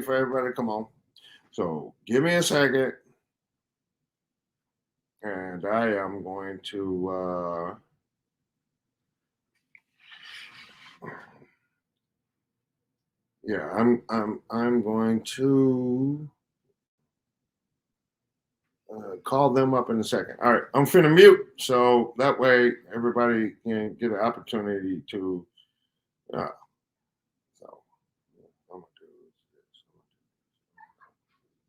for everybody to come on. So give me a second, and I am going to. Yeah, I'm going to call them up in a second. All right, I'm finna mute so that way everybody can get an opportunity to. Uh, so I'm gonna do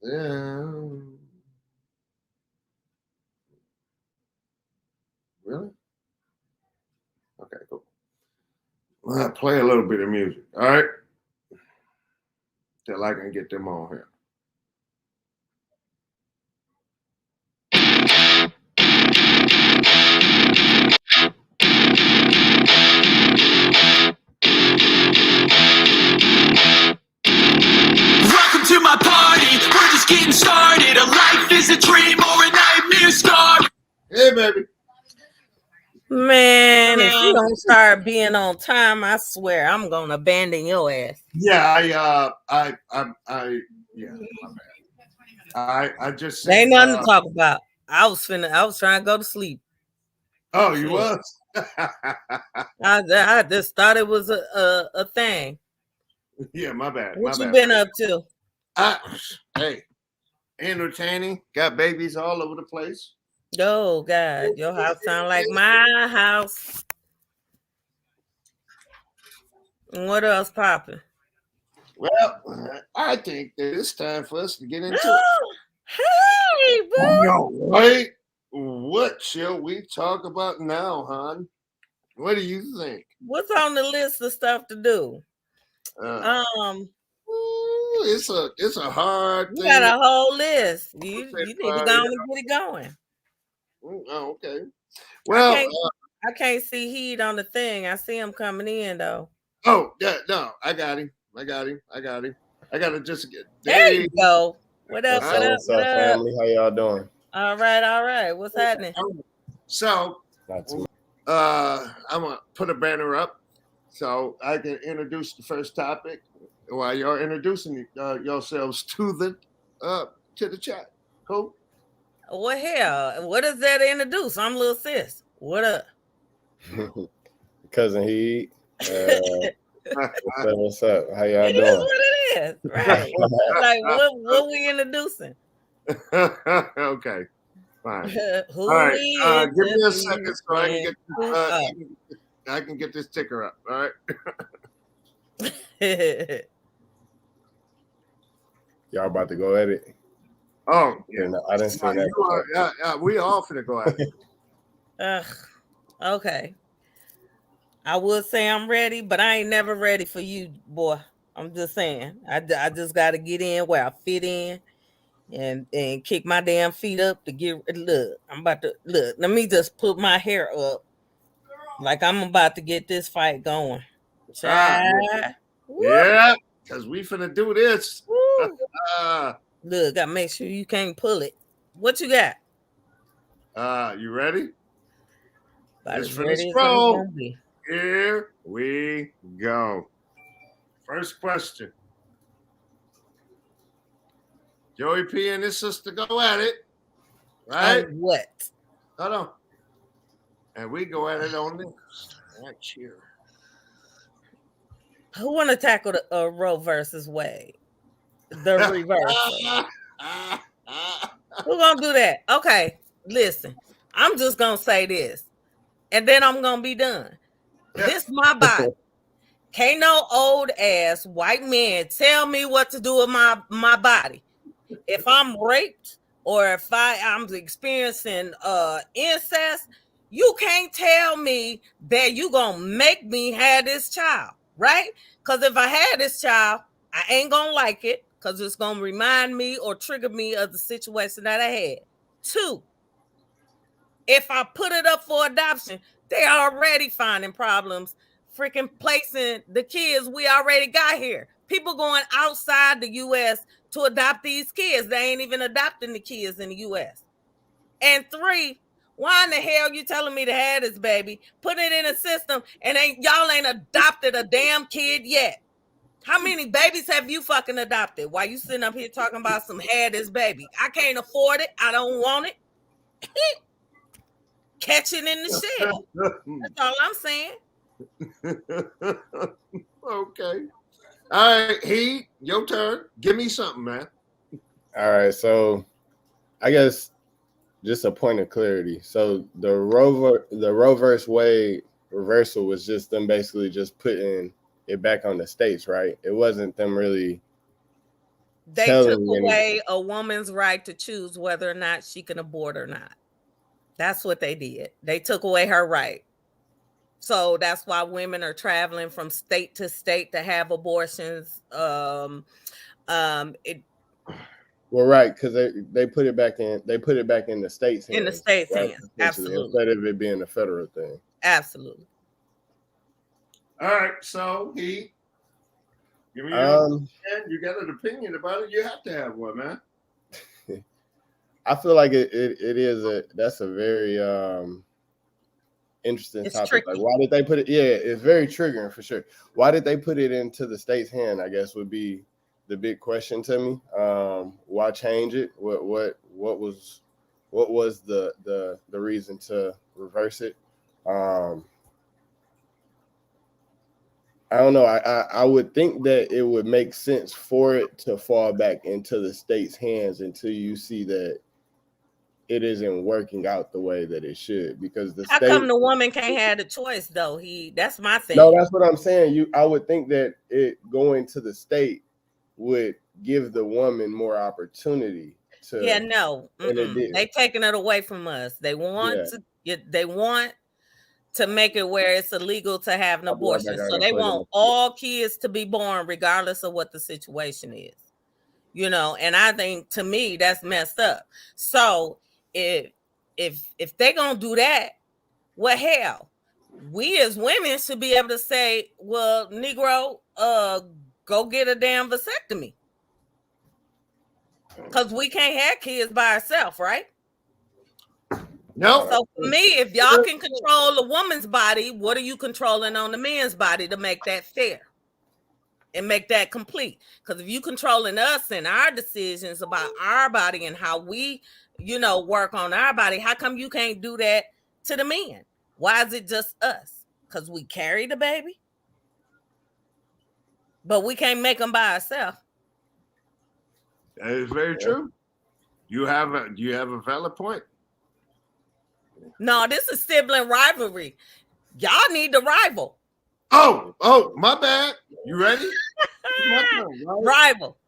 this. Yeah. Really? Okay, cool. I'll play a little bit of music. All right, till I can get them on here. Welcome to my party. We're just getting started. A life is a dream or a nightmare scar. Hey, baby. Man, if you don't start being on time, I swear I'm gonna abandon your ass. Yeah, yeah, my bad. I just said, Ain't nothing to talk about. I was trying to go to sleep. Oh, you was? I just thought it was a thing. Yeah, my bad. What my you bad. been up to? Hey, entertaining. Got babies all over the place. Oh God, your house sound like my house. And what else popping? Well, I think that it's time for us to get into it. Hey, boo. No, right? What shall we talk about now, hon? What do you think? What's on the list of stuff to do? It's a hard you thing. got a whole list. You need to go and get it going. Oh, okay. Well, I can't see Heed on the thing. I see him coming in though. Oh, yeah, no, I got him. I gotta just get there. You go. What up? What's up, family? How y'all doing? All right. What's happening? So, Not too. I'm gonna put a banner up so I can introduce the first topic while y'all introducing yourselves to the chat. Cool. What hell? What does that introduce? I'm little sis. What up? Cousin Heed. What's up? How y'all it doing? Is what it is, right? Like what we introducing? Okay, fine. Who all right, is give me a second so I can get this ticker up. All right. Y'all about to go at it? Oh, yeah. I didn't say that. We all finna go at it. Okay. I would say I'm ready, but I ain't never ready for you, boy. I'm just saying. I just got to get in where I fit in and kick my damn feet up to get. Look, I'm about to look. Let me just put my hair up, like I'm about to get this fight going. Yeah, because we finna do this. Look, gotta make sure you can't pull it. What you got? You ready? As ready as I'm gonna be. Here we go. First question. Joey P and his sister go at it. Right? On what? Hold on. And we go at it on this. Right here. Who want to tackle the Roe versus Wade? The reverse. Who gonna do that? Okay, listen. I'm just gonna say this, and then I'm gonna be done. Yeah. This my body. Can't no old ass white man tell me what to do with my body. If I'm raped or if I'm experiencing incest, you can't tell me that you gonna make me have this child, right? Because if I had this child, I ain't gonna like it because it's gonna remind me or trigger me of the situation that I had. 2, if I put it up for adoption, they already finding problems freaking placing the kids we already got here. People going outside the U.S. to adopt these kids. They ain't even adopting the kids in the U.S. And 3, why in the hell you telling me to have this baby, put it in a system, and y'all ain't adopted a damn kid yet? How many babies have you fucking adopted? While you sitting up here talking about some had this baby? I can't afford it. I don't want it. Catch it in the shell. That's all I'm saying. Okay. All right, Heat, your turn. Give me something, man. All right, so I guess just a point of clarity. So the Roe versus Wade reversal was just them basically just putting it back on the states, right? It wasn't them really. They took away a woman's right to choose whether or not she can abort or not. That's what they did. They took away her right. So that's why women are traveling from state to state to have abortions. Well, right, because they put it back in. They put it back in the states' hands. In the states' hands, absolutely. Instead of it being a federal thing. Absolutely. All right, so Heat, give me your you got an opinion about it. You have to have one, man. I feel like that's a very interesting topic. Tricky. Like, why did they put it? Yeah, it's very triggering for sure. Why did they put it into the state's hand? I guess would be the big question to me. Why change it? What was the reason to reverse it? I don't know. I would think that it would make sense for it to fall back into the state's hands until you see that it isn't working out the way that it should. Because how come the woman can't have the choice though? That's my thing. No, that's what I'm saying. I would think that it going to the state would give the woman more opportunity to. Yeah, no, they taking it away from us. They want to make it where it's illegal to have an abortion. So they want all kids to be born regardless of what the situation is. And I think to me that's messed up. So if they gonna do that, well, hell, we as women should be able to say, well, Negro, go get a damn vasectomy. Because we can't have kids by ourselves, right? No. So for me, if y'all can control the woman's body, what are you controlling on the man's body to make that fair and make that complete? Because if you controlling us and our decisions about our body and how we, work on our body, how come you can't do that to the men? Why is it just us? Because we carry the baby, but we can't make them by ourselves. That is very true. You have a valid point. No, this is sibling rivalry. Y'all need to rival. Oh, my bad. You ready? Rival.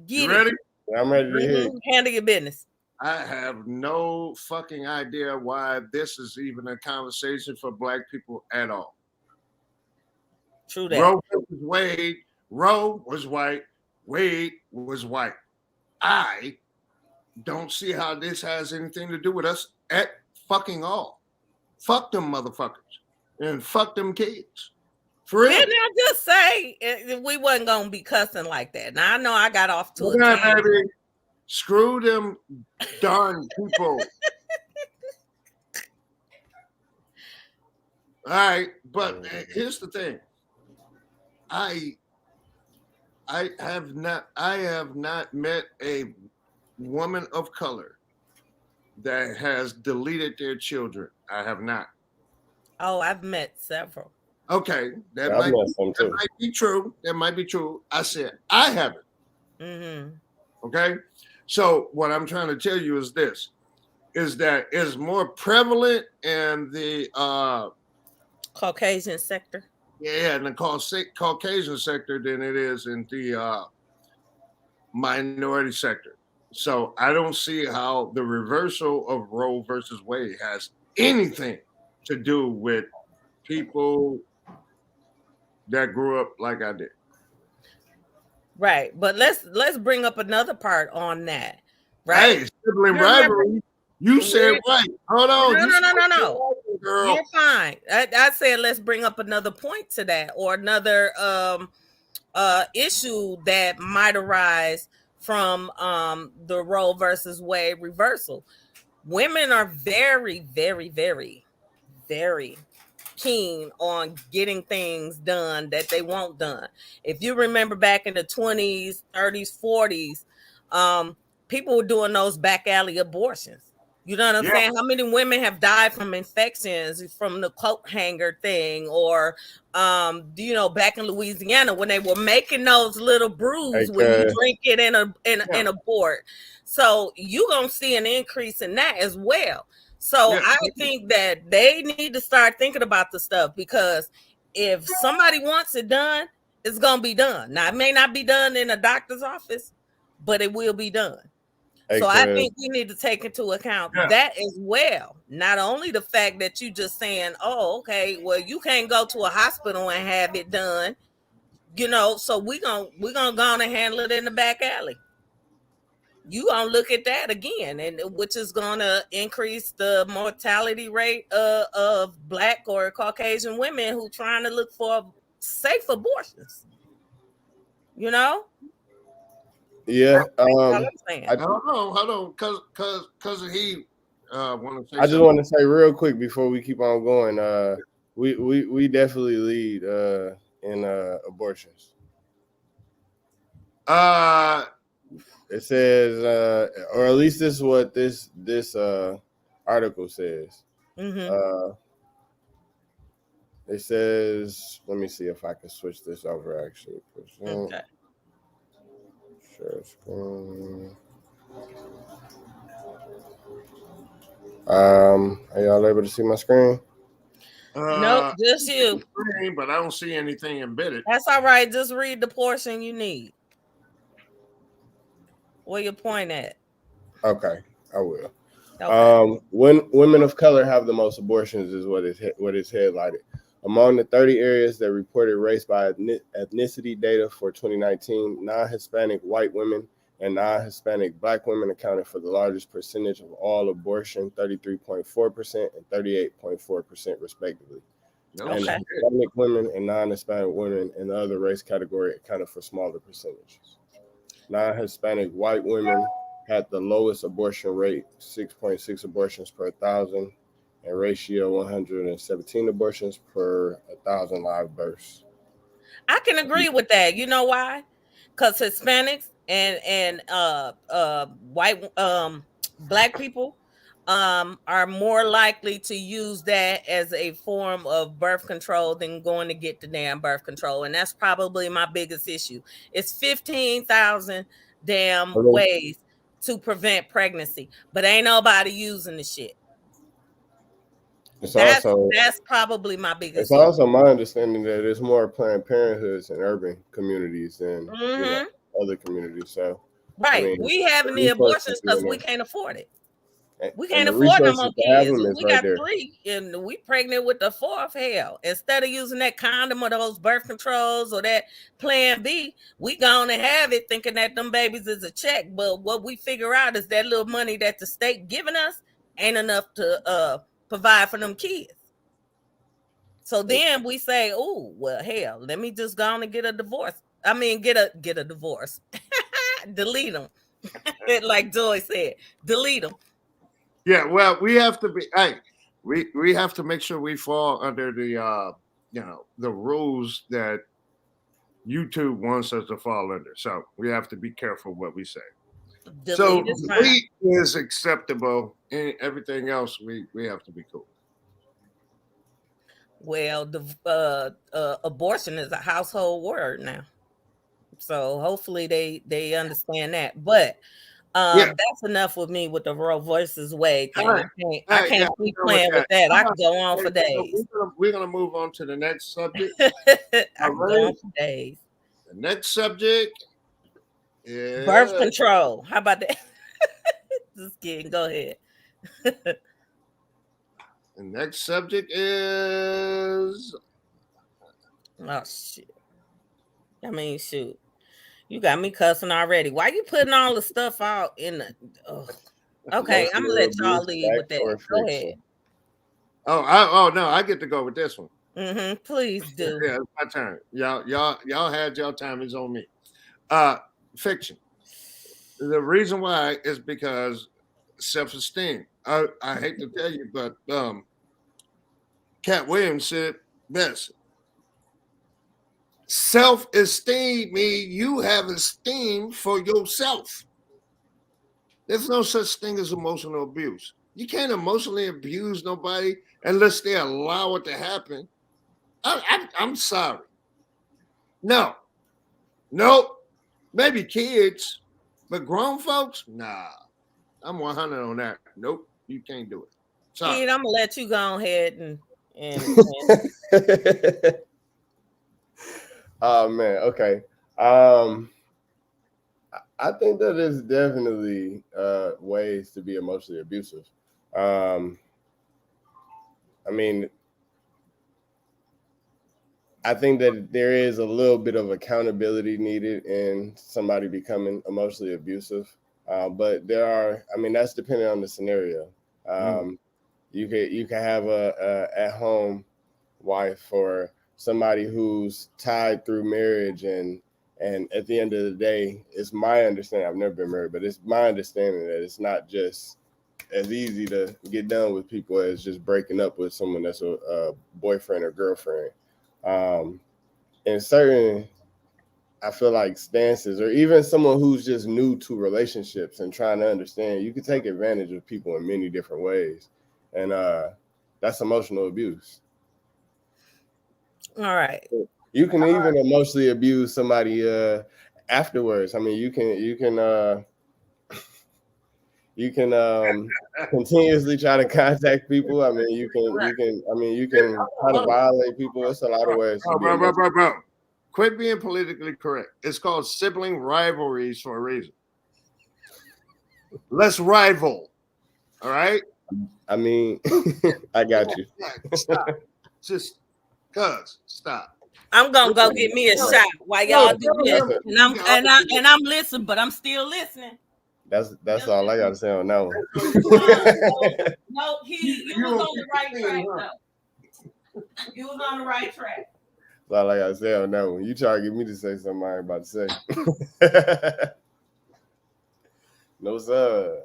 You ready? Yeah, I'm ready to hear it. Handle your business. I have no fucking idea why this is even a conversation for Black people at all. True that. Roe versus Wade. Roe was white. Wade was white. I don't see how this has anything to do with us at fucking all. Fuck them motherfuckers and fuck them kids. For real. Didn't I just say we wasn't gonna be cussing like that? Now I know I got off to a tangent. Baby. Screw them darn people. All right, but here's the thing. I have not met a woman of color that has deleted their children. I have not. Oh, I've met several. Okay, that might be true. That might be true. I said I haven't. Mm-hmm. Okay, so what I'm trying to tell you is this: is that it's more prevalent in the Caucasian sector. Yeah, in the Caucasian sector than it is in the minority sector. So I don't see how the reversal of Roe versus Wade has anything to do with people that grew up like I did. Right, but let's bring up another part on that. Right, hey, sibling rivalry. You said right. Hold on. No. Girl. You're fine. I said let's bring up another point to that, or another issue that might arise from the Roe versus Wade reversal. Women are very, very, very, very keen on getting things done that they want done. If you remember back in the 20s, 30s, 40s, people were doing those back alley abortions. You know what I'm saying? How many women have died from infections from the coat hanger thing, or back in Louisiana when they were making those little brews where you drink it and abort. So you're gonna see an increase in that as well. So I think that they need to start thinking about the stuff, because if somebody wants it done, it's gonna be done. Now it may not be done in a doctor's office, but it will be done. So I think we need to take into account that as well. Not only the fact that you just saying, oh, okay, well, you can't go to a hospital and have it done, so we're gonna go on and handle it in the back alley. You gonna look at that again, and which is gonna increase the mortality rate of Black or Caucasian women who trying to look for safe abortions. Yeah. Hold on, because he want to say. I just want to say real quick before we keep on going. We definitely lead in abortions. It says, or at least this is what this article says. Mm-hmm. It says, let me see if I can switch this over. Actually, okay. Share screen. Are y'all able to see my screen? Nope, just you. Screen, but I don't see anything embedded. That's all right. Just read the portion you need. Where you point at? Okay, I will. Okay. When women of color have the most abortions is what is highlighted. Among the 30 areas that reported race by ethnicity data for 2019, non-Hispanic white women and non-Hispanic Black women accounted for the largest percentage of all abortion, 33.4% and 38.4% respectively. Okay. And Hispanic women and non-Hispanic women in the other race category accounted for smaller percentages. Non-Hispanic white women had the lowest abortion rate, 6.6 abortions per 1,000, and ratio 117 abortions per 1,000 live births. I can agree with that. You know why? Because Hispanics and white Black people are more likely to use that as a form of birth control than going to get the damn birth control. And that's probably my biggest issue. It's 15,000 damn ways to prevent pregnancy, but ain't nobody using the shit. That's probably my biggest issue. It's also my understanding that there's more Planned Parenthoods in urban communities than other communities. So we having the abortions because we can't afford it. We can't afford no more kids. We got 3, and we pregnant with the 4th. Hell, instead of using that condom or those birth controls or that Plan B, we gonna have it thinking that them babies is a check. But what we figure out is that little money that the state giving us ain't enough to provide for them kids. So then we say, oh, well, hell, let me just go on and get a divorce. I mean, get a divorce. Delete them. Like Joy said, delete them. Yeah, well, we have to be. Hey, we have to make sure we fall under the the rules that YouTube wants us to fall under. So we have to be careful what we say. So delete is acceptable, and everything else we have to be cool. Well, the abortion is a household word now, so hopefully they understand that. But that's enough with me with the Roe versus Wade thing. I can't keep playing with that. I can go on for days. We're gonna move on to the next subject. I can go on for days. The next subject is birth control. How about that? Just kidding. Go ahead. The next subject is shit. I mean, shoot. You got me cussing already. Why you putting all the stuff out in the? Okay, I'm gonna let y'all leave with that. Go ahead. Oh no, I get to go with this one. Please do. Yeah, it's my turn. Y'all had your time. It's on me. Fiction. The reason why is because self-esteem. I hate to tell you, but Cat Williams said best. Self-esteem means you have esteem for yourself. There's no such thing as emotional abuse. You can't emotionally abuse nobody unless they allow it to happen. I'm sorry. No. Nope. Maybe kids, but grown folks, nah. I'm 100 on that. Nope, you can't do it. Sorry. Kid, I'm gonna let you go ahead and Oh man, okay. I think that there's definitely ways to be emotionally abusive. I mean, I think that there is a little bit of accountability needed in somebody becoming emotionally abusive. But there are, I mean, that's depending on the scenario. You can have a at-home wife or somebody who's tied through marriage, and at the end of the day, it's my understanding. I've never been married, but it's my understanding that it's not just as easy to get done with people as just breaking up with someone that's a boyfriend or girlfriend. In certain, I feel like stances, or even someone who's just new to relationships and trying to understand, you can take advantage of people in many different ways, and that's emotional abuse. all right. You can even emotionally abuse somebody afterwards. I mean, you can continuously try to contact people. I mean, you can try to violate people. It's a lot of ways. Bro. Quit being politically correct. It's called sibling rivalries for a reason. Let's rival. All right? I mean, I got you. Stop. Just stop. I'm gonna go get me a shot while y'all do this. And I'm listening, but I'm still listening. That's all I gotta say on that one. No, you was on the right track though. You was on the right track. That's all I gotta say on that one. You try to get me to say something I ain't about to say. No sir.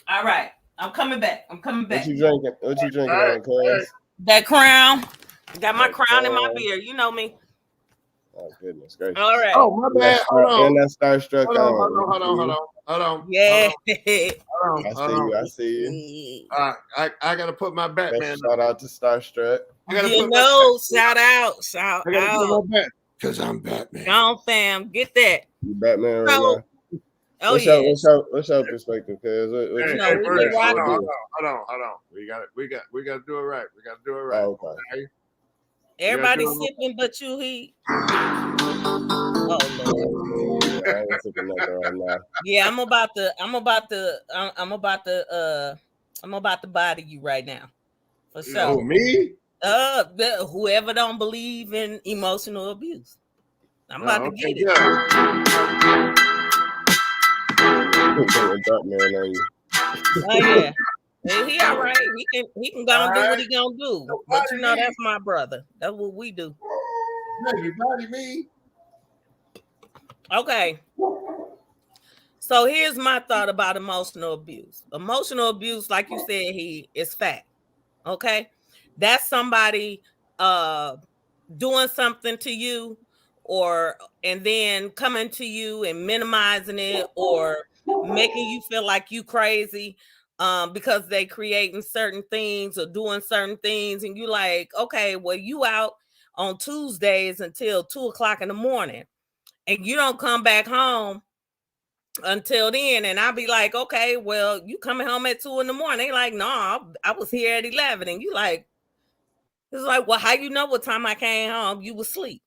All right. I'm coming back. What you drinking? On, cuz? That Crown. Got my Crown in my beer. You know me. Oh goodness gracious. All right. Oh my bad. Hold on. And that Starstruck. Hold on. Yeah. I see you. I gotta put my Batman. Shout out to Starstruck. Shout out. Because I'm Batman. Go on, fam. Get that. You Batman right now. Oh, what's your perspective? Cause hold on. We got to do it right. Oh, okay. Everybody sipping, but you heat. Oh Lord. I ain't sipping nothing right now. Yeah, I'm about to body you right now. For sure. Oh, me? Whoever don't believe in emotional abuse. I'm about to get it. Oh yeah. He all right. He can go and do what he gonna do. But you know that's my brother. That's what we do. Everybody me. Okay. So here's my thought about emotional abuse. Emotional abuse, like you said, is fact. Okay. That's somebody doing something to you and then coming to you and minimizing it or making you feel like you crazy because they creating certain things or doing certain things. And you like, okay, well, you out on Tuesdays until 2:00 in the morning and you don't come back home until then. And I'll be like, okay, well, you coming home at 2 a.m. They like, no, I was here at 11. And you like, it's like, well, how you know what time I came home? You was asleep.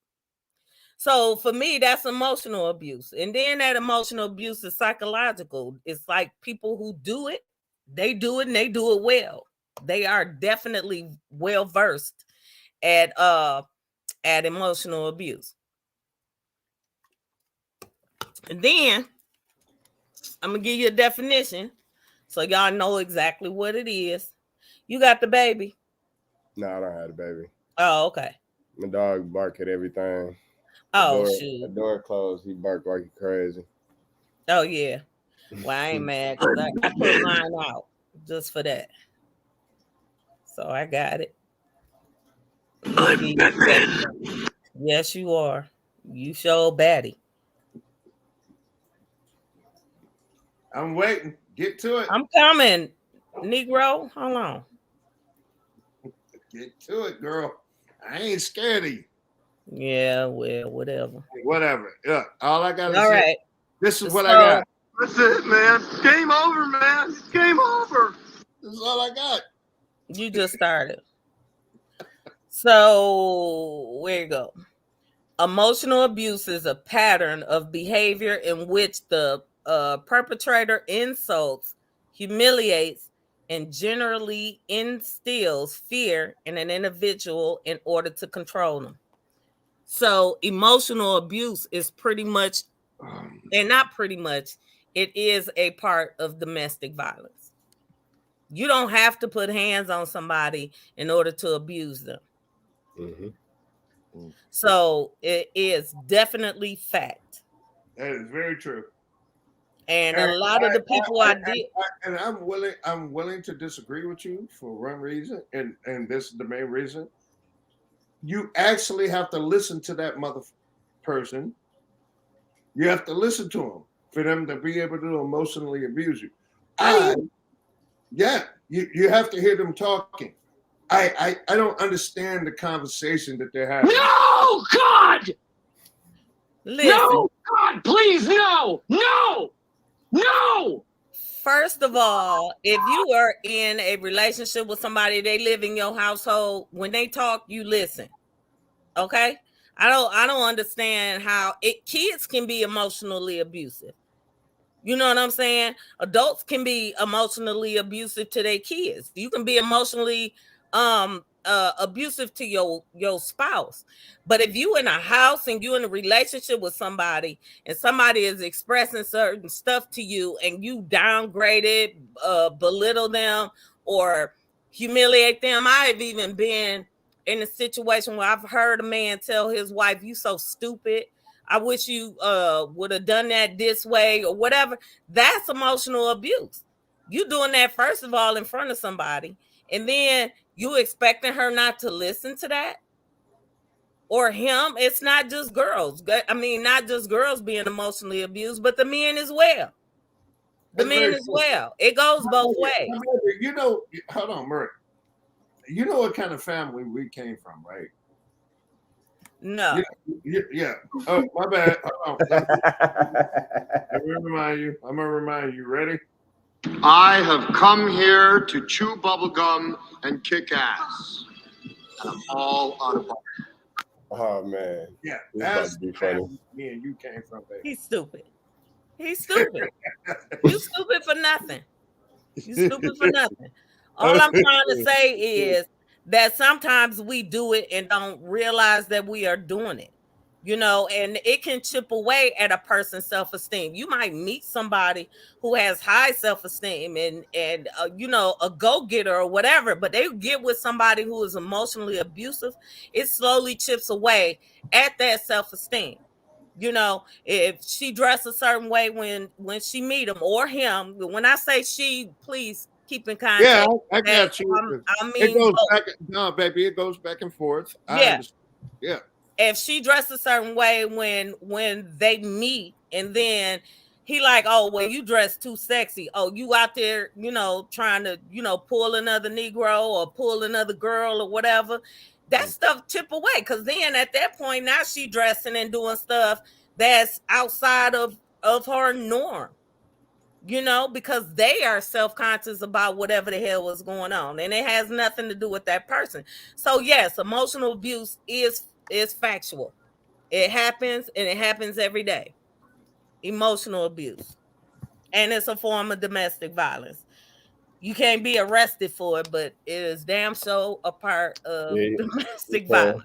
So for me, that's emotional abuse. And then that emotional abuse is psychological. It's like people who do it, they do it and they do it well. They are definitely well versed at emotional abuse. And then I'm gonna give you a definition so y'all know exactly what it is. You got the baby? No, I don't have the baby. Oh, okay. My dog bark at everything. Oh, shoot. The door closed. He barked like crazy. Oh, yeah. Well, I ain't mad because I put mine out just for that. So I got it. I'm Batman. Yes, you are. You show baddie. I'm waiting. Get to it. I'm coming, Negro. Hold on. Get to it, girl. I ain't scared of you. Yeah, well, whatever. Whatever. Yeah. All I gotta All say. right. This is what So- I got. That's it, man. Game over, man. It's game over. This is all I got. You just started. So where you go? Emotional abuse is a pattern of behavior in which the perpetrator insults, humiliates, and generally instills fear in an individual in order to control them. So emotional abuse is pretty much, and not pretty much, it is a part of domestic violence. You don't have to put hands on somebody in order to abuse them. Mm-hmm. So it is definitely fact. That is very true. And a lot of the people I did, and I'm willing to disagree with you for one reason, and this is the main reason. You actually have to listen to that mother person. You have to listen to them for them to be able to emotionally abuse you. You have to hear them talking. I don't understand the conversation that they're having. No, God! listen, No, God, please, no! No! No! first of all, if you are in a relationship with somebody, they live in your household, when they talk, you listen. Okay? I don't understand how kids can be emotionally abusive. You know what I'm saying? Adults can be emotionally abusive to their kids. You can be emotionally abusive to your spouse. But if you in a house and you in a relationship with somebody and somebody is expressing certain stuff to you and you downgrade it, belittle them or humiliate them. I've even been in a situation where I've heard a man tell his wife, "You so stupid. I wish you would have done that this way," or whatever. That's emotional abuse. You doing that, first of all, in front of somebody, and then you expecting her not to listen to that or him. It's not just girls. I mean, not just girls being emotionally abused, but the men as well. The That's men very as true. well. It goes both ways. You know, hold on, Murray. You know what kind of family we came from, right? No. Yeah. Oh, my bad. Hold on. I'm gonna remind you. Ready? I have come here to chew bubblegum and kick ass. And I'm all out of bubblegum. Oh man. Yeah. This about That's to be the funny. family me and you came from, baby. He's stupid. He's stupid. You stupid for nothing. You stupid for nothing. All I'm trying to say is that sometimes we do it and don't realize that we are doing it. You know, and it can chip away at a person's self-esteem. You might meet somebody who has high self-esteem and you know, a go-getter or whatever, but they get with somebody who is emotionally abusive, it slowly chips away at that self-esteem. You know, if she dressed a certain way when she meet him or him, when I say she, please keep in context. Yeah, I got you. I mean, it goes back. No, baby, it goes back and forth. Yeah. Yeah. If she dressed a certain way when they meet, and then he like, "Oh, well, you dress too sexy. Oh, you out there, you know, trying to, you know, pull another Negro or pull another girl or whatever." That stuff chip away, because then at that point, now she dressing and doing stuff that's outside of her norm. You know, because they are self-conscious about whatever the hell was going on, and it has nothing to do with that person. So yes, emotional abuse is factual. It happens, and it happens every day. Emotional abuse, and it's a form of domestic violence. You can't be arrested for it, but it is damn so a part of domestic violence.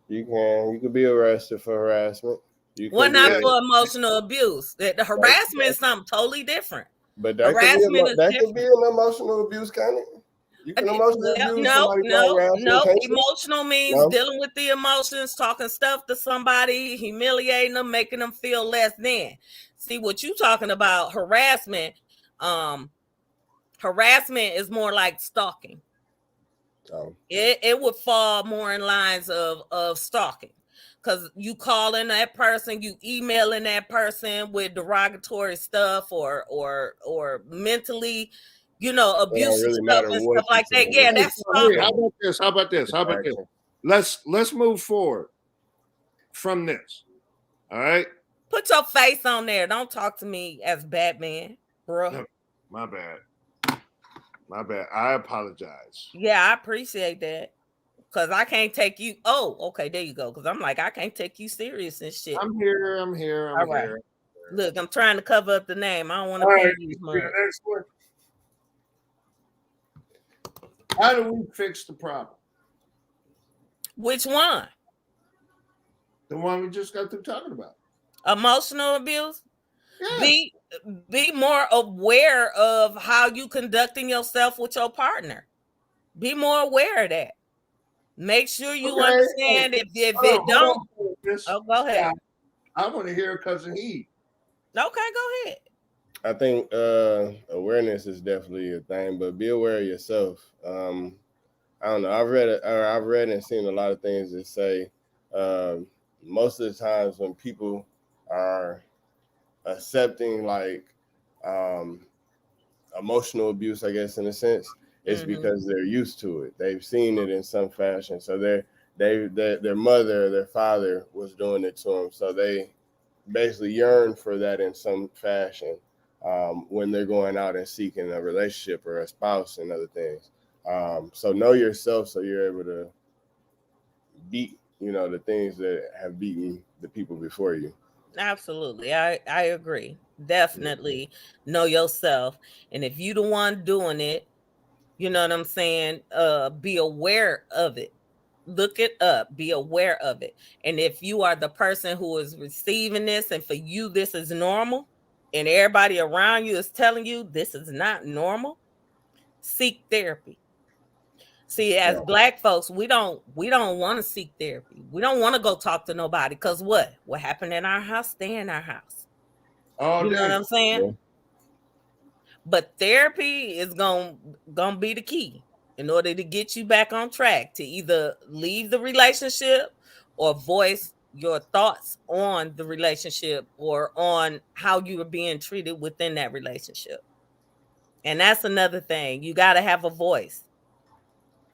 You can be arrested for harassment. Well, not for emotional abuse. The harassment is something totally different. But that could be an emotional abuse, kind of. You can emotionally abuse somebody. No. Emotional means dealing with the emotions, talking stuff to somebody, humiliating them, making them feel less than. See, what you talking about, harassment. Harassment is more like stalking. It would fall more in lines of stalking, because you calling that person, you emailing that person with derogatory stuff or mentally, abusive really stuff matter and what stuff like you that. say. Yeah, that's Hey, stalking. how about this? Let's move forward from this. All right. Put your face on there. Don't talk to me as Batman, bro. No, my bad. I apologize. Yeah, I appreciate that. Cause I can't take you. Oh, okay, there you go. Cause I'm like, I can't take you serious and shit. I'm here. All right. Look, I'm trying to cover up the name. I don't want to All pay right, you the much. next one. How do we fix the problem? Which one? The one we just got through talking about. Emotional abuse? Yeah. Be more aware of how you conducting yourself with your partner. Be more aware of that. Make sure you understand if it don't. Oh, go ahead. I want to hear Cousin He. Okay, go ahead. I think awareness is definitely a thing, but be aware of yourself. I don't know. I've read and seen a lot of things that say most of the times when people are accepting like emotional abuse, I guess in a sense, it's because they're used to it. They've seen it in some fashion. So their mother or their father was doing it to them. So they basically yearn for that in some fashion when they're going out and seeking a relationship or a spouse and other things. So know yourself so you're able to beat, the things that have beaten the people before you. Absolutely. I agree. Definitely know yourself. And if you the one doing it, you know what I'm saying? Be aware of it. Look it up. Be aware of it. And if you are the person who is receiving this and for you this is normal and everybody around you is telling you this is not normal, seek therapy. See, as Black folks, we don't want to seek therapy. We don't want to go talk to nobody because what happened in our house, stay in our house. Oh, you know what I'm saying? Yeah. But therapy is gonna be the key in order to get you back on track to either leave the relationship or voice your thoughts on the relationship or on how you are being treated within that relationship. And that's another thing. You got to have a voice.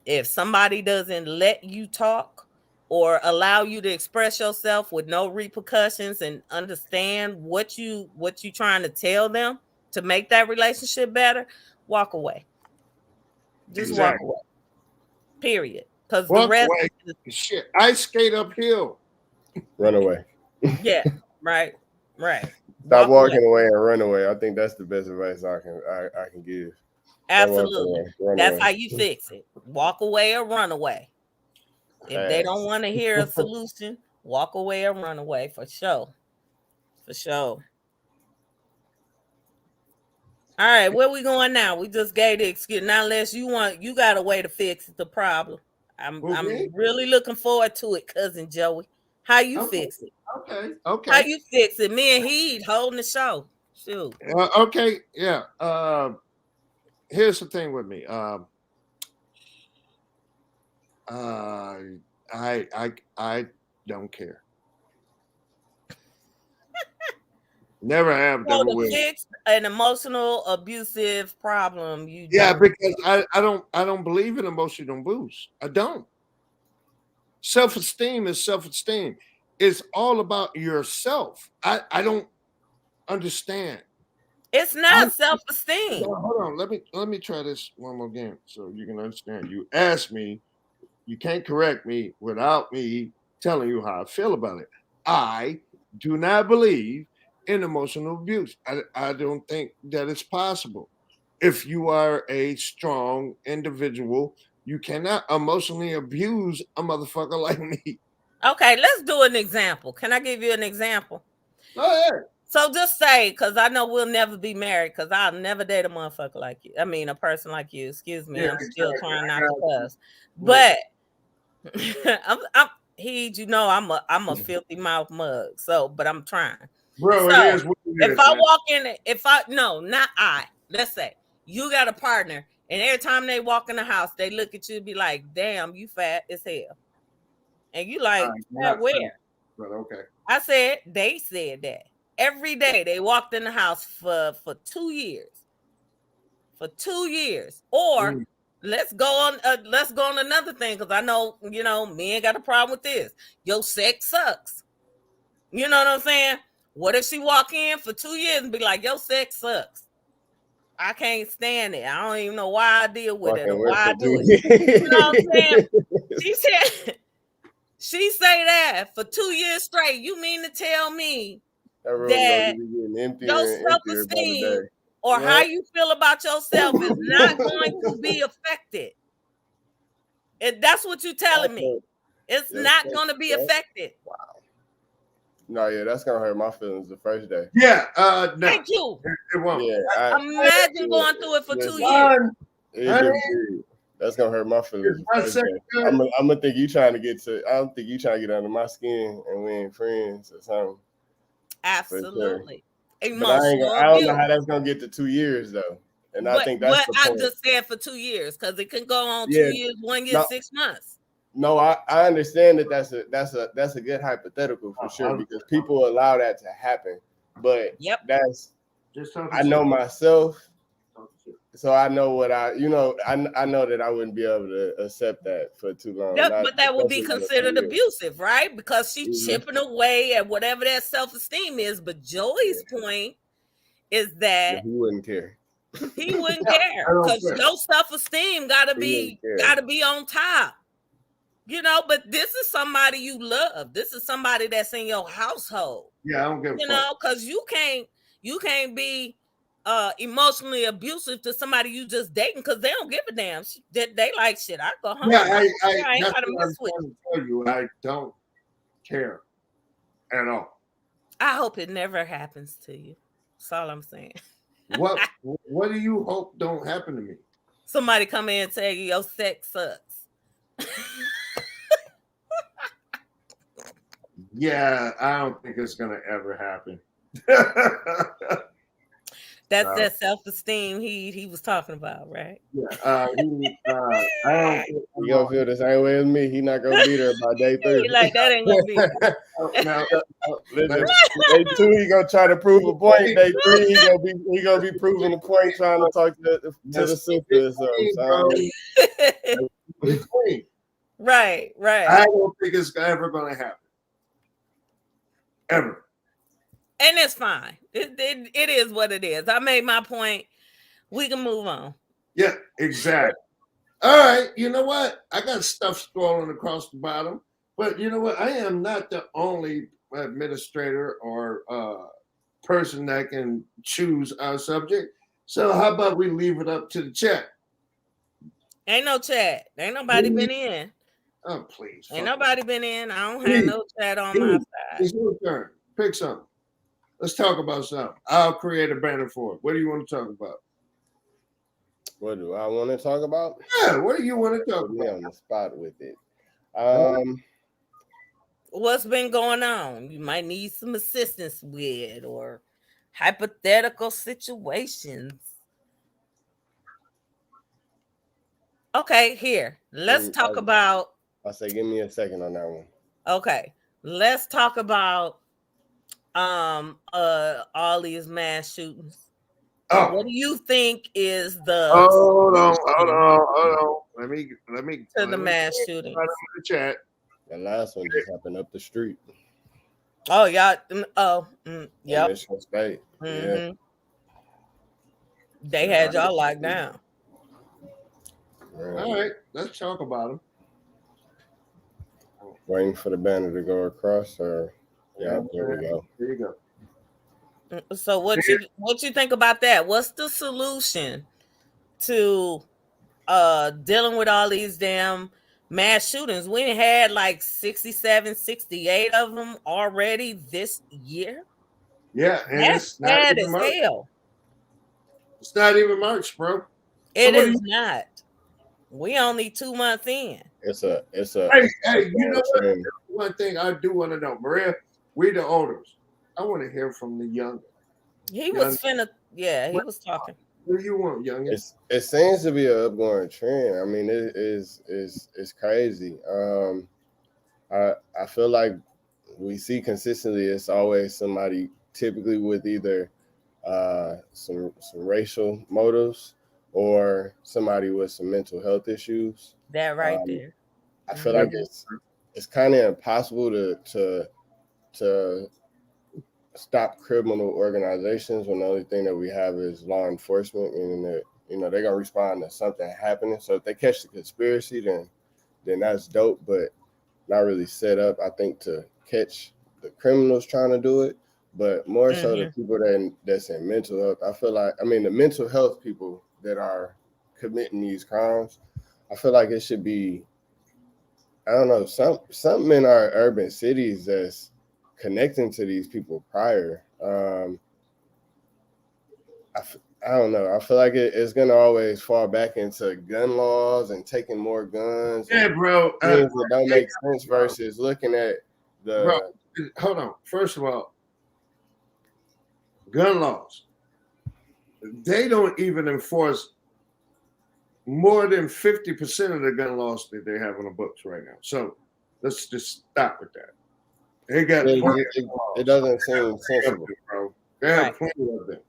If somebody doesn't let you talk or allow you to express yourself with no repercussions and understand what you trying to tell them to make that relationship better, walk away. Just walk away. Period. Because the rest shit. I skate uphill. Run away. Yeah, right. Stop walking away and run away. I think that's the best advice I can give. Absolutely. That's how you fix it. Walk away or run away. If they don't want to hear a solution, walk away or run away for sure. For sure. All right, where we going now? We just gave the excuse. Now, unless you got a way to fix the problem. I'm really looking forward to it, Cousin Joey. How you fix it? Okay. How you fix it? Me and he holding the show. Shoot. Okay. Yeah. Here's the thing with me. I don't care. Never have. So to fix an emotional abusive problem, because I don't believe in emotional abuse. I don't. Self-esteem is self-esteem. It's all about yourself. I don't understand. It's not self-esteem. Hold on. Let me try this one more again so you can understand. You asked me, you can't correct me without me telling you how I feel about it. I do not believe in emotional abuse. I don't think that it's possible. If you are a strong individual, you cannot emotionally abuse a motherfucker like me. Okay, let's do an example. Can I give you an example? Go ahead. So just say, because I know we'll never be married, because I'll never date a motherfucker like you. I mean, a person like you. Excuse me. Yeah, I'm still trying not to cuss. But I'm I'm a filthy mouth mug. So, but I'm trying. Bro, so, if I walk in, not I. Let's say you got a partner And every time they walk in the house, they look at you and be like, damn, you fat as hell. And you like, Not where? fat, but okay. I said, they said that. Every day they walked in the house for 2 years. For 2 years. Or let's go on another thing, because I know, men got a problem with this. Your sex sucks. You know what I'm saying? What if she walk in for 2 years and be like, your sex sucks? I can't stand it. I don't even know why I deal with it or why I do it. You know what I'm saying? She say that for 2 years straight. You mean to tell me that your self-esteem or how you feel about yourself is not going to be affected? That's what you're telling me. It's not going to be affected. Wow. No, yeah, that's gonna hurt my feelings the first day. Yeah, no. Thank you. It won't. Yeah, Imagine going through it for 2 years. That's gonna hurt my feelings. I'm gonna think you trying to get to. I don't think you trying to get under my skin, and we ain't friends or something. Absolutely. Sure. But I don't know how that's gonna get to 2 years though. And I think that's the point. I just said for 2 years, because it can go on 2 years, 1 year, 6 months. No, I understand that that's a good hypothetical for sure, because people allow that to happen. But that's just I know myself, so I know what I know that I wouldn't be able to accept that for too long. But that would be considered abusive, right? Because she's chipping away at whatever that self-esteem is. But Joey's point is that he wouldn't care. He wouldn't care, because your self-esteem gotta be on top. But this is somebody you love. This is somebody that's in your household. Yeah, I don't give a fuck. Because you can't be emotionally abusive to somebody you just dating, because they don't give a damn. They like shit. I go home. Yeah, I ain't that's gotta what I'm mess with trying to tell you. I don't care at all. I hope it never happens to you. That's all I'm saying. What do you hope don't happen to me? Somebody come in and tell you your sex sucks. Yeah, I don't think it's gonna ever happen. That's that self-esteem he was talking about, right? Yeah, I don't. You gonna feel the same way as me? He not gonna be there by day 3. He like that ain't gonna be. Listen, day 2 he gonna try to prove a point. Day 3 he gonna be proving a point, trying to talk to the sister or something. Right. I don't think it's ever gonna happen. Ever. And it's fine. It is what it is. I made my point. We can move on. Yeah, exactly. All right. You know what? I got stuff scrolling across the bottom, but you know what? I am not the only administrator or person that can choose our subject. So how about we leave it up to the chat? Ain't no chat. Ain't nobody been in. Oh, please. Ain't nobody been in. I don't have no chat on my side. It's your turn. Pick something. Let's talk about something. I'll create a banner for it. What do you want to talk about? What do I want to talk about? Yeah, what do you want to talk about? Me on the spot with it. What's been going on? You might need some assistance with, or hypothetical situations. Okay, here. Let's talk about. I say, give me a second on that one. Okay, let's talk about all these mass shootings. Oh. What do you think is the hold on. Let me to the mass shooting? The chat. The last one just happened up the street. Oh, y'all. Yep. Mission State. Yeah. They had y'all locked down. All right, let's talk about them. Waiting for the banner to go across, or there we go. There you go. So what you think about that? What's the solution to dealing with all these damn mass shootings? We had like 67, 68 of them already this year. Yeah, and that's bad as hell. It's not even March, bro. It is not. We only 2 months in. It's a. Hey, you know what? One thing I do want to know, Maria, we the elders. I want to hear from the younger. He was finna. Yeah, he was talking. What do you want, youngin? It seems to be an upgoing trend. I mean, it's crazy. I feel like we see consistently. It's always somebody, typically with either some racial motives or somebody with some mental health issues. That right there. I feel like it's kind of impossible to stop criminal organizations when the only thing that we have is law enforcement, meaning that they're gonna respond to something happening. So if they catch the conspiracy, then that's dope, but not really set up, I think, to catch the criminals trying to do it, but more so the people that's in mental health. I feel like, the mental health people that are committing these crimes, I feel like it should be, I don't know, something in our urban cities that's connecting to these people prior. I don't know. I feel like it's gonna always fall back into gun laws and taking more guns. Yeah, bro. Things that don't make sense versus looking at the. Bro, hold on. First of all, gun laws. They don't even enforce more than 50% of the gun laws that they have on the books right now. So let's just stop with that. They got it doesn't seem sensible, bro. They have plenty of them.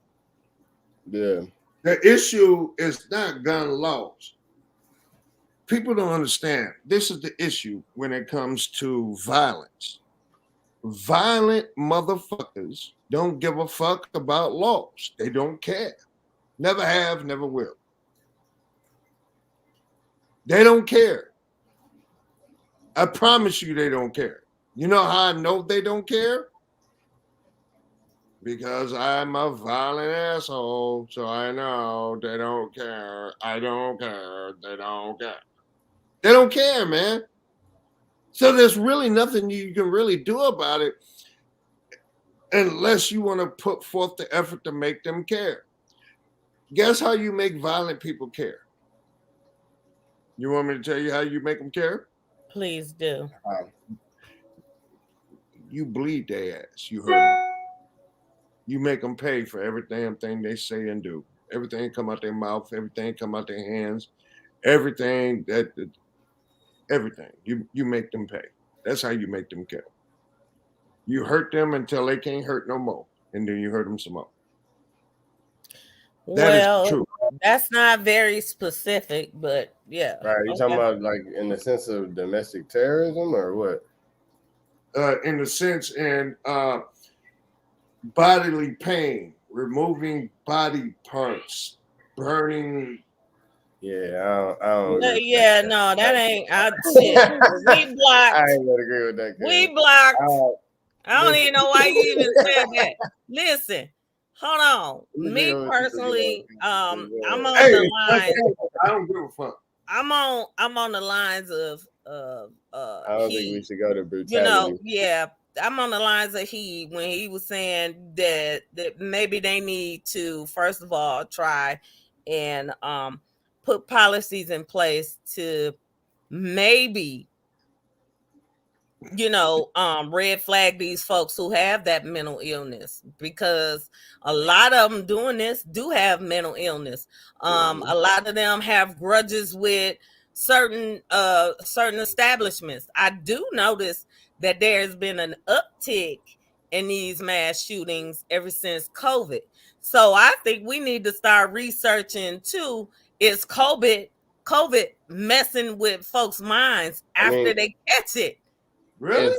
Yeah. The issue is not gun laws. People don't understand. This is the issue when it comes to violence. Violent motherfuckers don't give a fuck about laws. They don't care. Never have, never will. They don't care. I promise you they don't care. You know how I know they don't care? Because I'm a violent asshole, so I know they don't care. I don't care. They don't care. They don't care, man. So there's really nothing you can really do about it unless you want to put forth the effort to make them care. Guess how you make violent people care? You want me to tell you how you make them care? Please do. You bleed their ass. You hurt them. You make them pay for every damn thing they say and do. Everything come out their mouth. Everything come out their hands. Everything. You make them pay. That's how you make them care. You hurt them until they can't hurt no more, and then you hurt them some more. That is true. That's not very specific, but yeah. Right. You talking about like in the sense of domestic terrorism or what? In the sense in bodily pain, removing body parts, burning. Yeah, I don't yeah, no, that ain't. Shit. We blocked. I ain't gonna agree with that. We blocked. I don't even know why you even said that. Listen, hold on. Me personally, I'm on the line. I don't give a fuck. I'm on the lines of I don't think we should go to brutality. I'm on the lines of when he was saying that maybe they need to first of all try and put policies in place to maybe red flag these folks who have that mental illness, because a lot of them doing this do have mental illness. A lot of them have grudges with certain establishments. I do notice that there's been an uptick in these mass shootings ever since COVID. So I think we need to start researching too. Is COVID messing with folks' minds after they catch it? Really?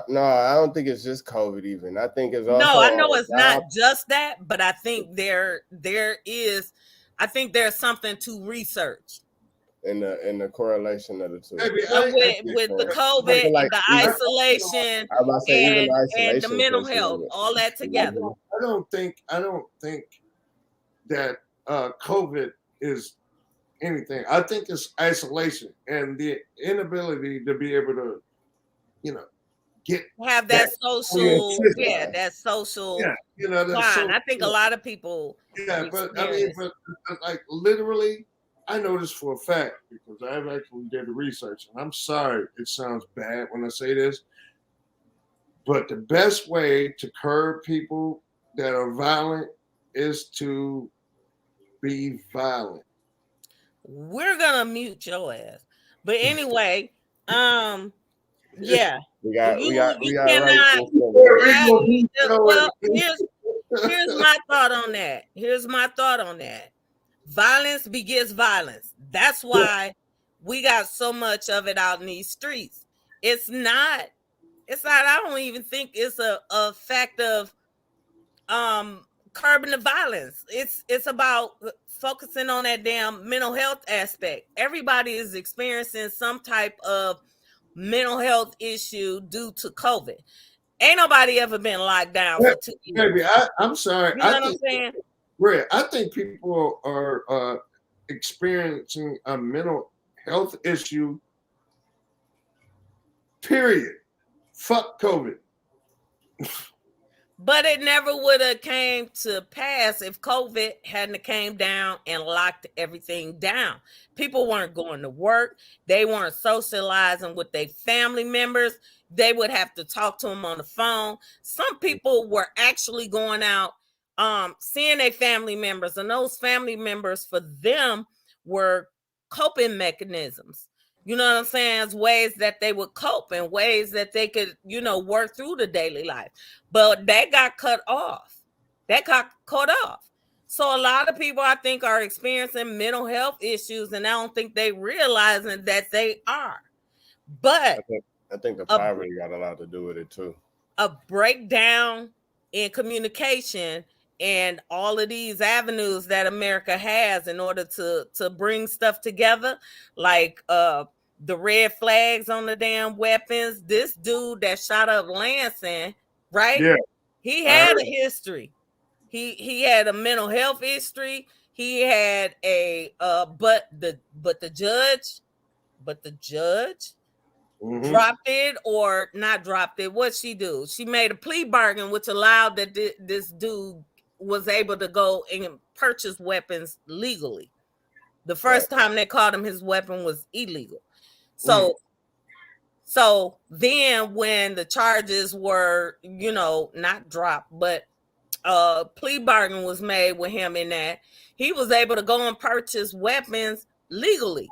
No, I don't think it's just COVID even. I think it's also no, I know it's not just that, but I think there is, I think there's something to research. In the correlation of the two. With the COVID, like the isolation, and the mental health, all that together. I don't think that COVID is anything. I think it's isolation and the inability to be able to, have that social, that social. Yeah, I think a lot of people. Yeah, but like literally, I know this for a fact because I've actually did the research, and I'm sorry it sounds bad when I say this, but the best way to curb people that are violent is to be violent. We're gonna mute your ass. But anyway, yeah. We got You right. cannot. Well, here's my thought on that. Here's my thought on that. Violence begets violence. That's why we got so much of it out in these streets. It's not, I don't even think it's a fact of curbing the violence. It's about focusing on that damn mental health aspect. Everybody is experiencing some type of mental health issue due to COVID. Ain't nobody ever been locked down for 2 years. Baby, I'm sorry. You know what I'm saying? Right. I think people are experiencing a mental health issue. Period. Fuck COVID. But it never would have came to pass if COVID hadn't came down and locked everything down. People weren't going to work. They weren't socializing with their family members. They would have to talk to them on the phone. Some people were actually going out, seeing their family members, and those family members for them were coping mechanisms. You know what I'm saying? It's ways that they would cope and ways that they could, work through the daily life. But that got cut off. That got cut off. So a lot of people, I think, are experiencing mental health issues, and I don't think they realizing that they are. But I think the poverty got a lot to do with it too. A breakdown in communication and all of these avenues that America has in order to bring stuff together, like the red flags on the damn weapons. This dude that shot up Lansing, right? Yeah. He had a history. He had a mental health history. He had a but the judge dropped it or not dropped it. What'd she do? She made a plea bargain, which allowed that this dude was able to go and purchase weapons legally. The first time they caught him, his weapon was illegal. So then when the charges were, not dropped, but plea bargain was made with him in that, he was able to go and purchase weapons legally.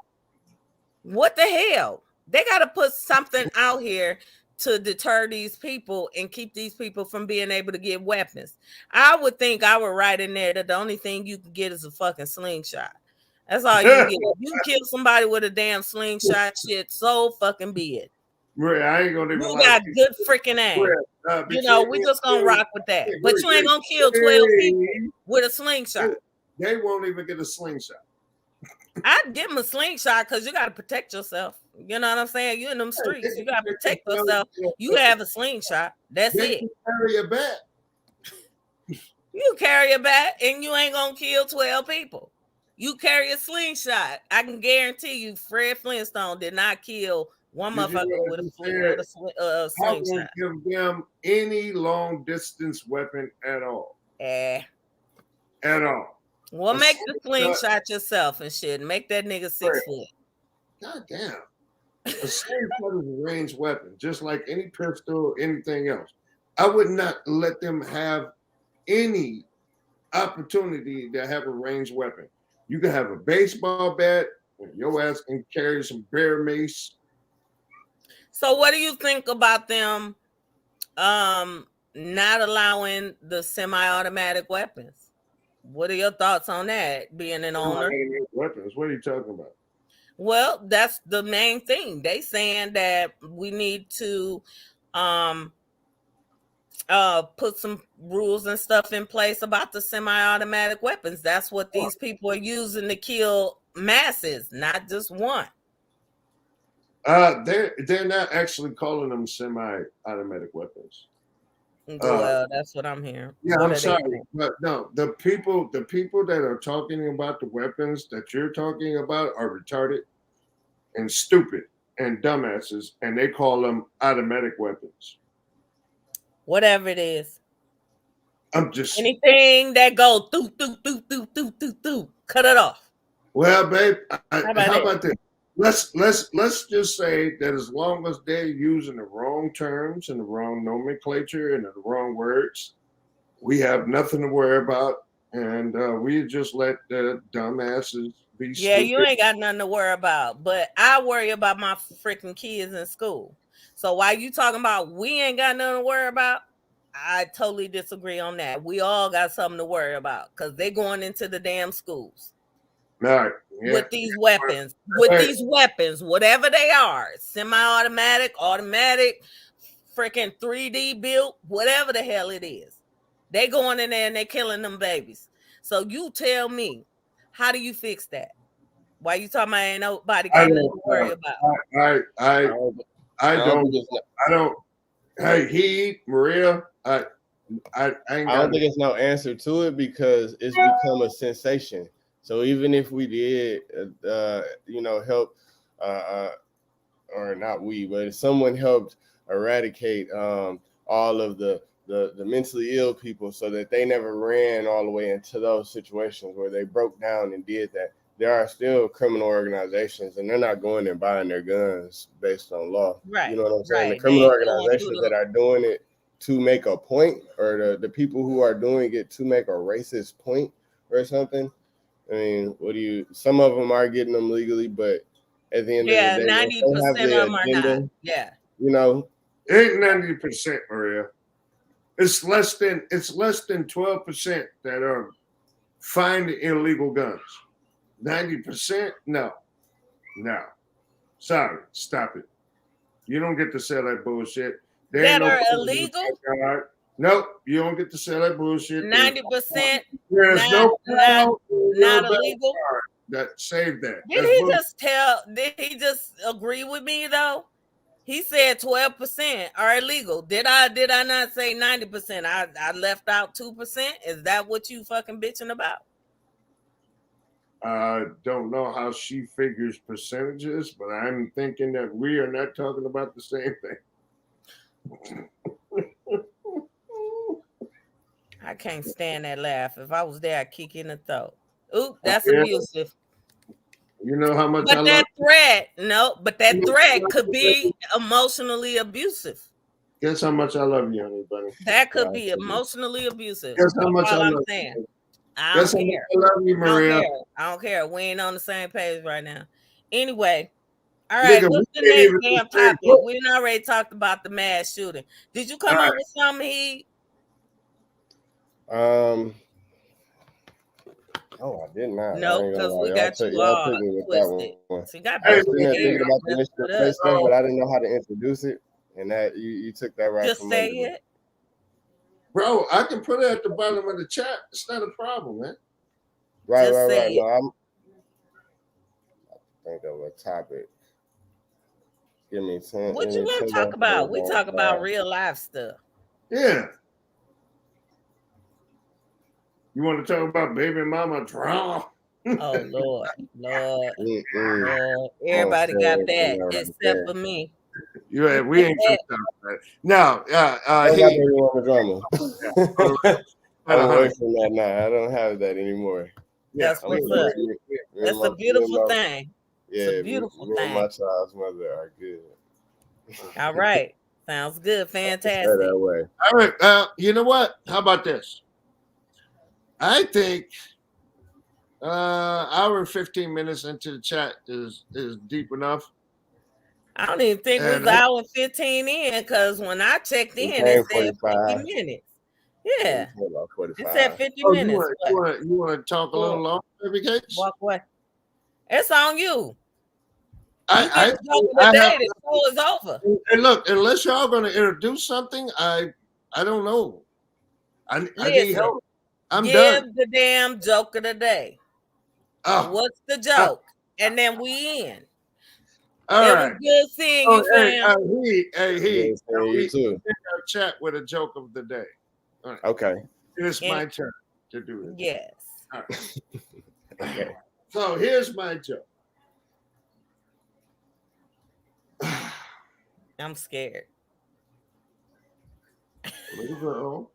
What the hell? They got to put something out here to deter these people and keep these people from being able to get weapons. I would think I would write in there that the only thing you can get is a fucking slingshot. That's all you get. You kill somebody with a damn slingshot, shit, so fucking be it. Right, I ain't gonna even. You got good freaking aim. We just gonna rock with that. But you ain't gonna kill 12 people with a slingshot. They won't even get a slingshot. I'd give them a slingshot because you got to protect yourself. You know what I'm saying? You in them streets, you got to protect yourself. You have a slingshot. That's it. You carry a bat. You carry a bat and you ain't gonna kill 12 people. You carry a slingshot. I can guarantee you, Fred Flintstone did not kill one motherfucker with a slingshot. I won't give them any long distance weapon at all. At all. Well, make the slingshot yourself and shit. Make that nigga 6 foot. God damn. A slingshot is a ranged weapon, just like any pistol, anything else. I would not let them have any opportunity to have a ranged weapon. You can have a baseball bat, and your ass can carry some bear mace. So what do you think about them not allowing the semi-automatic weapons? What are your thoughts on that, being an owner? Weapons, what are you talking about? Well, that's the main thing. They saying that we need to put some rules and stuff in place about the semi-automatic weapons. That's what these people are using to kill masses, not just one. They're not actually calling them semi-automatic weapons. Well, that's what I'm hearing. Yeah, I'm sorry, but no, the people that are talking about the weapons that you're talking about are retarded and stupid and dumbasses, and they call them automatic weapons. Whatever it is. I'm just anything that goes through, cut it off. Well, babe, how about this? Let's just say that as long as they're using the wrong terms and the wrong nomenclature and the wrong words, we have nothing to worry about, and we just let the dumbasses be Yeah, stupid. you ain't got nothing to worry about. But I worry about my freaking kids in school. So while you talking about we ain't got nothing to worry about, I totally disagree on that. We all got something to worry about because they're going into the damn schools All right. Yeah. with these weapons, whatever they are, semi-automatic, automatic, freaking 3D built, whatever the hell it is. They going in there and they killing them babies. So you tell me, how do you fix that? Why you talking about ain't nobody got nothing to worry about? I don't. Hey, he, Maria, I ain't I got don't think it's no answer to it because it's become a sensation. So even if we did, help, or not we, but if someone helped eradicate all of the mentally ill people so that they never ran all the way into those situations where they broke down and did that, there are still criminal organizations and they're not going and buying their guns based on law. Right. You know what I'm saying? Right. The criminal organizations that are doing it to make a point, or the people who are doing it to make a racist point or something. I mean, some of them are getting them legally, but at the end of the day, 90% of them are not. Yeah. It ain't 90%, Maria. It's less than 12% that are finding illegal guns. 90%? No. Sorry, stop it. You don't get to sell that bullshit. That are illegal? Nope, you don't get to sell that bullshit. 90%. There's not illegal. That saved that. Did he just agree with me though? He said 12% are illegal. Did I not say 90%? I left out 2%. Is that what you fucking bitching about? I don't know how she figures percentages, but I'm thinking that we are not talking about the same thing. I can't stand that laugh. If I was there, I'd kick in the throat. Oop, that's abusive. You know how much but that threat could be emotionally abusive. Guess how much I love you, honey bunny. That could be emotionally abusive. Guess how much I'm saying. I don't care. I love you, Maria. I don't care. We ain't on the same page right now. Anyway, all right. What's the next damn topic? We already talked about the mass shooting. Did you come up with something, He? No, I did not. No, because we got you all twisted. So you got thinking about the Mr. Place stuff, but I didn't know how to introduce it, and that you took that right. Just say it, bro. I can put it at the bottom of the chat. It's not a problem, man. Right. No, I think of a topic. Give me 10. What you want to talk about? We talk about real life stuff. Yeah. You want to talk about baby mama drama? Oh Lord. Everybody got that except for me. Yeah, we ain't talking about that. No, I'm away from that now. I don't have that anymore. That's what's up. That's a beautiful thing. Yeah, it's a beautiful thing. My child's mother are good. All right. Sounds good. Fantastic. That way. All right. You know what? How about this? I think hour and 15 minutes into the chat is deep enough. I don't even think it was hour and 15 in, because when I checked in, it said 50 minutes. Yeah. It said 50 minutes. You want to talk a little longer, baby cakes? Walk away. It's on you. The show is over. And look, unless y'all going to introduce something, I don't know. I need help. I'm done. Give the damn joke of the day. What's the joke? And then we in. All right. Was good seeing you, fam. You too. Chat with a joke of the day. All right. Okay. It's my turn to do it. Yes. All right. Okay. So here's my joke. I'm scared. Little girl.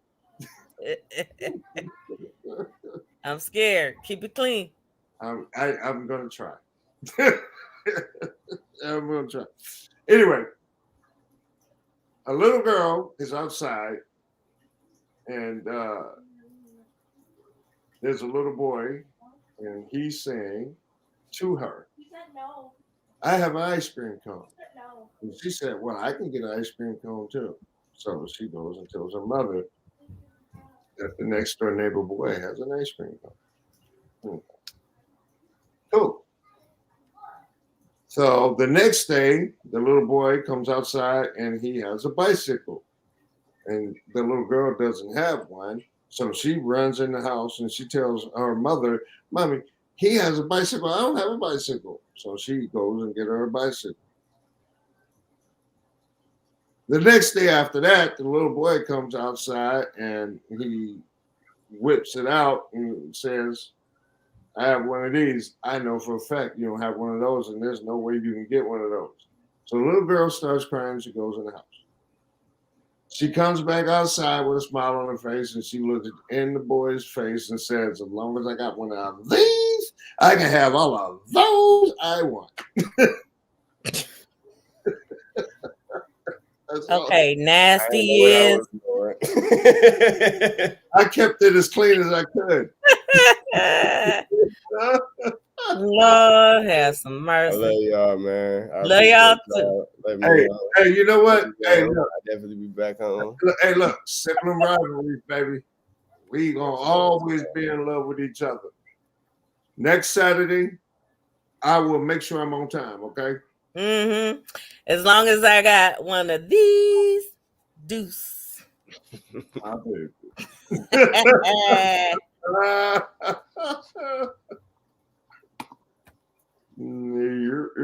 I'm scared. Keep it clean. I'm gonna try. I'm gonna try. Anyway, a little girl is outside, and there's a little boy, and he's saying to her, I have an ice cream cone. And she said, well, I can get an ice cream cone too. So she goes and tells her mother that the next door neighbor boy has an ice cream cone. Cool. So the next day, the little boy comes outside and he has a bicycle. And the little girl doesn't have one. So she runs in the house and she tells her mother, Mommy, he has a bicycle. I don't have a bicycle. So she goes and get her a bicycle. The next day after that, the little boy comes outside and he whips it out and says, I have one of these. I know for a fact you don't have one of those, and there's no way you can get one of those. So the little girl starts crying. She goes in the house. She comes back outside with a smile on her face, and she looks in the boy's face and says, as long as I got one of these, I can have all of those I want. Okay, nasty is. I kept it as clean as I could. Lord have some I mercy. love y'all, man. I Love y'all appreciate too. Let me Hey, know. hey, you know what? Hey, look, I'll definitely be back on. hey, look, sibling rivalries, baby. We gonna always be in love with each other. Next Saturday, I will make sure I'm on time, okay? Mm-hmm. As long as I got one of these, deuce. I do. You're